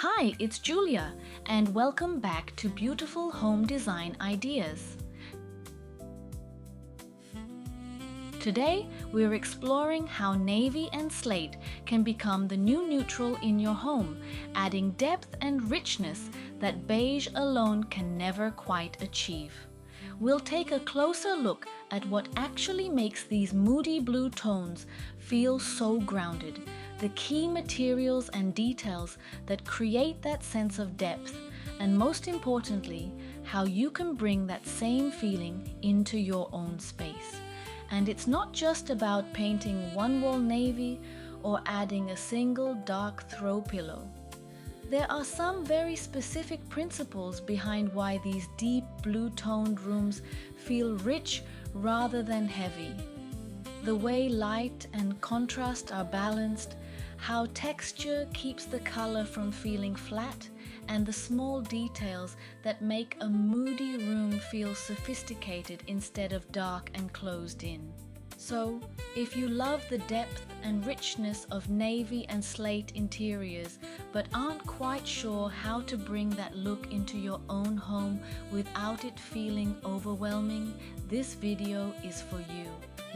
Hi, it's Julia, and welcome back to Beautiful Home Design Ideas. Today, we're exploring how navy and slate can become the new neutral in your home, adding depth and richness that beige alone can never quite achieve. We'll take a closer look at what actually makes these moody blue tones feel so grounded, the key materials and details that create that sense of depth, and most importantly, how you can bring that same feeling into your own space. And it's not just about painting one wall navy or adding a single dark throw pillow. There are some very specific principles behind why these deep blue-toned rooms feel rich rather than heavy. The way light and contrast are balanced, how texture keeps the color from feeling flat, and the small details that make a moody room feel sophisticated instead of dark and closed in. So, if you love the depth and richness of navy and slate interiors, but aren't quite sure how to bring that look into your own home without it feeling overwhelming, this video is for you.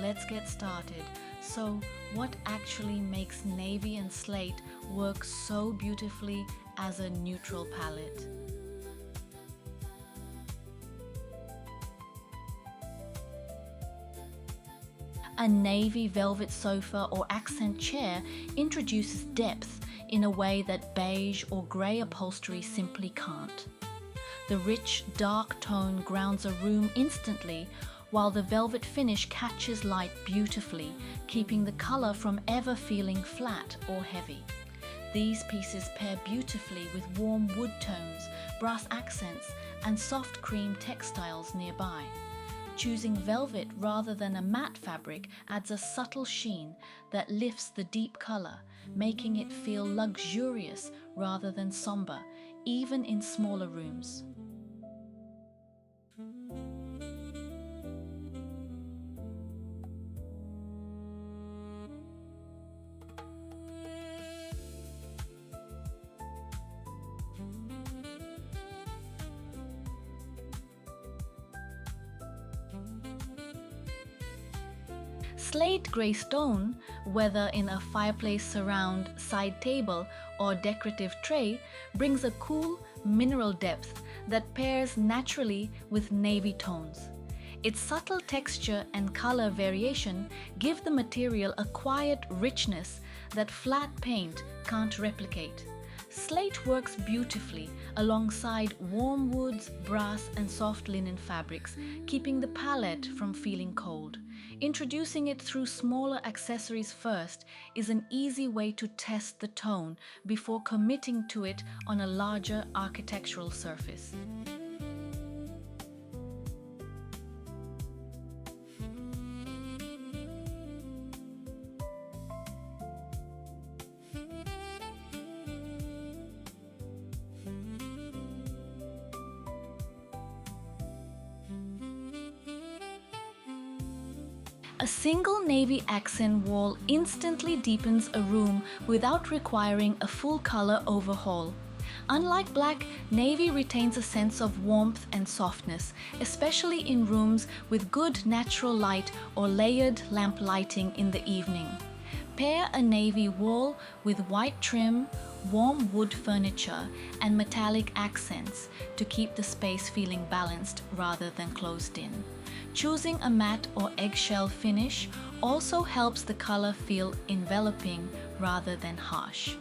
Let's get started. So, what actually makes navy and slate work so beautifully as a neutral palette? A navy velvet sofa or accent chair introduces depth in a way that beige or grey upholstery simply can't. The rich, dark tone grounds a room instantly, while the velvet finish catches light beautifully, keeping the color from ever feeling flat or heavy. These pieces pair beautifully with warm wood tones, brass accents, and soft cream textiles nearby. Choosing velvet rather than a matte fabric adds a subtle sheen that lifts the deep color, making it feel luxurious rather than somber, even in smaller rooms. Slate grey stone, whether in a fireplace surround, side table, or decorative tray, brings a cool, mineral depth that pairs naturally with navy tones. Its subtle texture and color variation give the material a quiet richness that flat paint can't replicate. Slate works beautifully alongside warm woods, brass, and soft linen fabrics, keeping the palette from feeling cold. Introducing it through smaller accessories first is an easy way to test the tone before committing to it on a larger architectural surface. A single navy accent wall instantly deepens a room without requiring a full color overhaul. Unlike black, navy retains a sense of warmth and softness, especially in rooms with good natural light or layered lamp lighting in the evening. Pair a navy wall with white trim, warm wood furniture, and metallic accents to keep the space feeling balanced rather than closed in. Choosing a matte or eggshell finish also helps the color feel enveloping rather than harsh.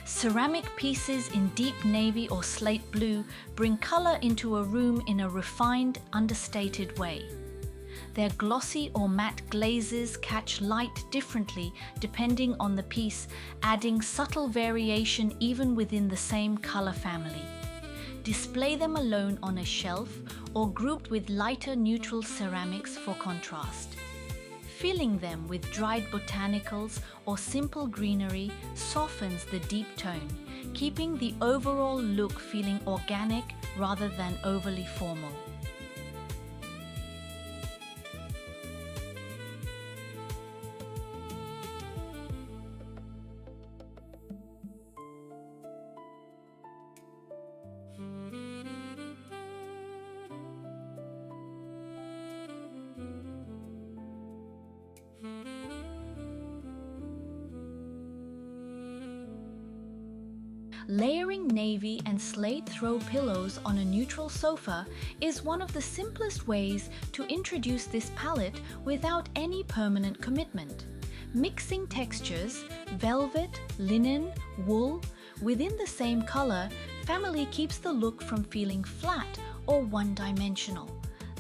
Ceramic pieces in deep navy or slate blue bring color into a room in a refined, understated way. Their glossy or matte glazes catch light differently depending on the piece, adding subtle variation even within the same color family. Display them alone on a shelf or grouped with lighter neutral ceramics for contrast. Filling them with dried botanicals or simple greenery softens the deep tone, keeping the overall look feeling organic rather than overly formal. Layering navy and slate throw pillows on a neutral sofa is one of the simplest ways to introduce this palette without any permanent commitment. Mixing textures, velvet, linen, wool, within the same color, family keeps the look from feeling flat or one-dimensional.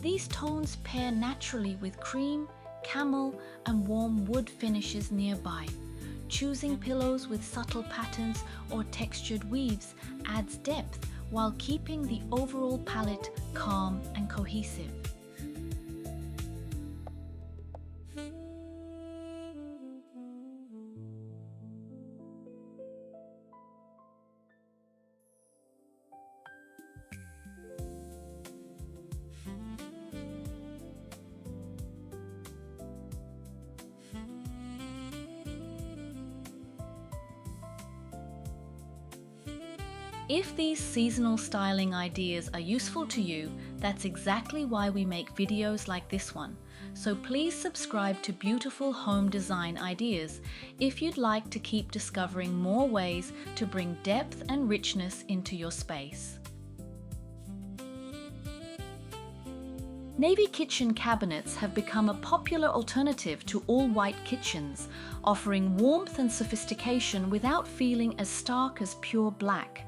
These tones pair naturally with cream, camel, and warm wood finishes nearby. Choosing pillows with subtle patterns or textured weaves adds depth while keeping the overall palette calm and cohesive. If these seasonal styling ideas are useful to you, that's exactly why we make videos like this one. So please subscribe to beautiful home design ideas if you'd like to keep discovering more ways to bring depth and richness into your space. Navy kitchen cabinets have become a popular alternative to all-white kitchens, offering warmth and sophistication without feeling as stark as pure black.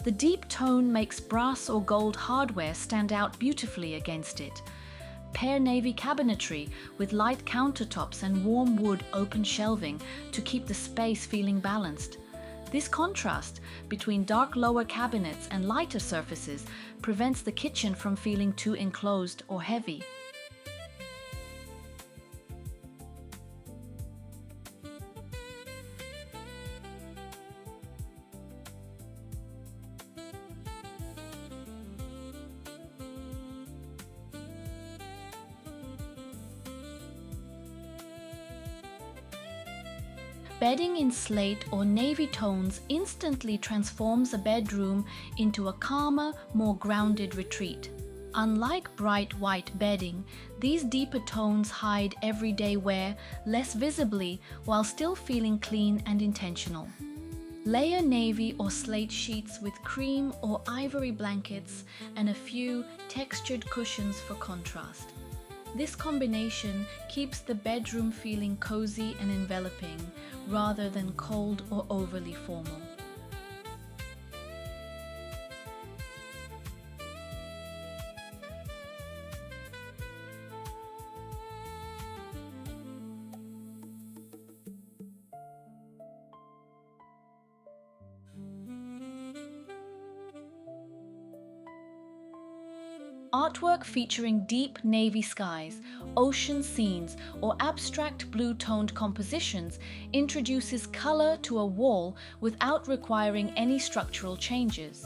The deep tone makes brass or gold hardware stand out beautifully against it. Pair navy cabinetry with light countertops and warm wood open shelving to keep the space feeling balanced. This contrast between dark lower cabinets and lighter surfaces prevents the kitchen from feeling too enclosed or heavy. Bedding in slate or navy tones instantly transforms a bedroom into a calmer, more grounded retreat. Unlike bright white bedding, these deeper tones hide everyday wear less visibly while still feeling clean and intentional. Layer navy or slate sheets with cream or ivory blankets and a few textured cushions for contrast. This combination keeps the bedroom feeling cozy and enveloping, rather than cold or overly formal. Artwork featuring deep navy skies, ocean scenes, or abstract blue-toned compositions introduces color to a wall without requiring any structural changes.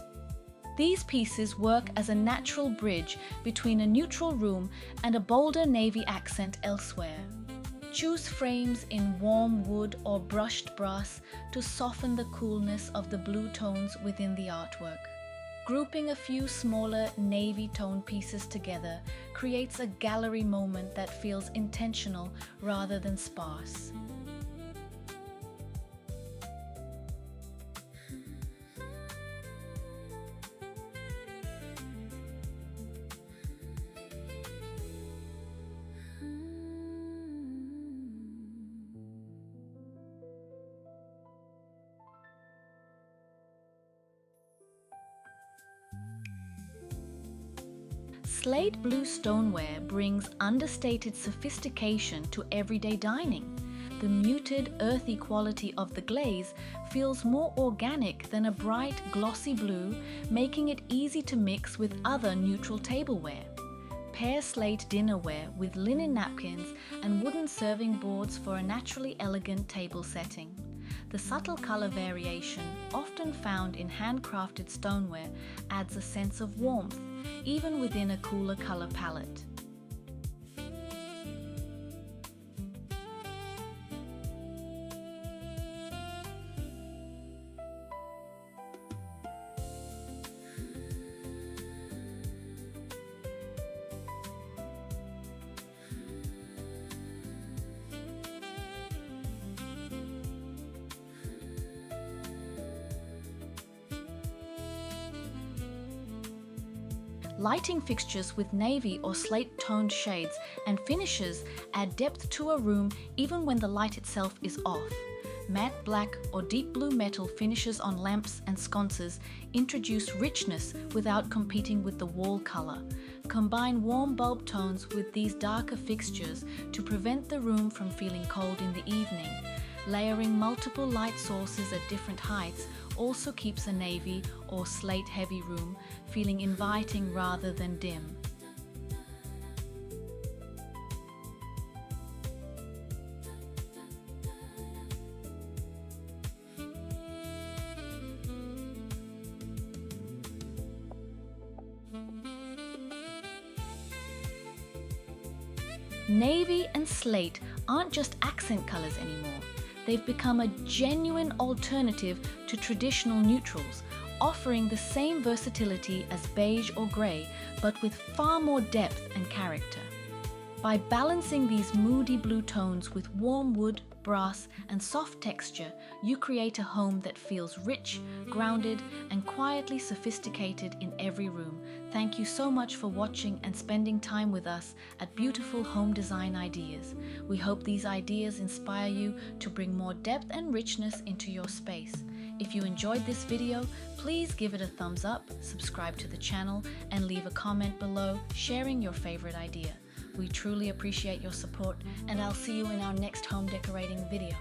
These pieces work as a natural bridge between a neutral room and a bolder navy accent elsewhere. Choose frames in warm wood or brushed brass to soften the coolness of the blue tones within the artwork. Grouping a few smaller navy tone pieces together creates a gallery moment that feels intentional rather than sparse. Slate blue stoneware brings understated sophistication to everyday dining. The muted, earthy quality of the glaze feels more organic than a bright, glossy blue, making it easy to mix with other neutral tableware. Pair slate dinnerware with linen napkins and wooden serving boards for a naturally elegant table setting. The subtle color variation, often found in handcrafted stoneware, adds a sense of warmth, even within a cooler color palette. Lighting fixtures with navy or slate-toned shades and finishes add depth to a room even when the light itself is off. Matte black or deep blue metal finishes on lamps and sconces introduce richness without competing with the wall color. Combine warm bulb tones with these darker fixtures to prevent the room from feeling cold in the evening. Layering multiple light sources at different heights also keeps a navy or slate-heavy room feeling inviting rather than dim. Navy and slate aren't just accent colors anymore. They've become a genuine alternative to traditional neutrals, offering the same versatility as beige or grey, but with far more depth and character. By balancing these moody blue tones with warm wood, brass, and soft texture, you create a home that feels rich, grounded, and quietly sophisticated in every room. Thank you so much for watching and spending time with us at Beautiful Home Design Ideas. We hope these ideas inspire you to bring more depth and richness into your space. If you enjoyed this video, please give it a thumbs up, subscribe to the channel, and leave a comment below sharing your favorite idea. We truly appreciate your support, and I'll see you in our next home decorating video.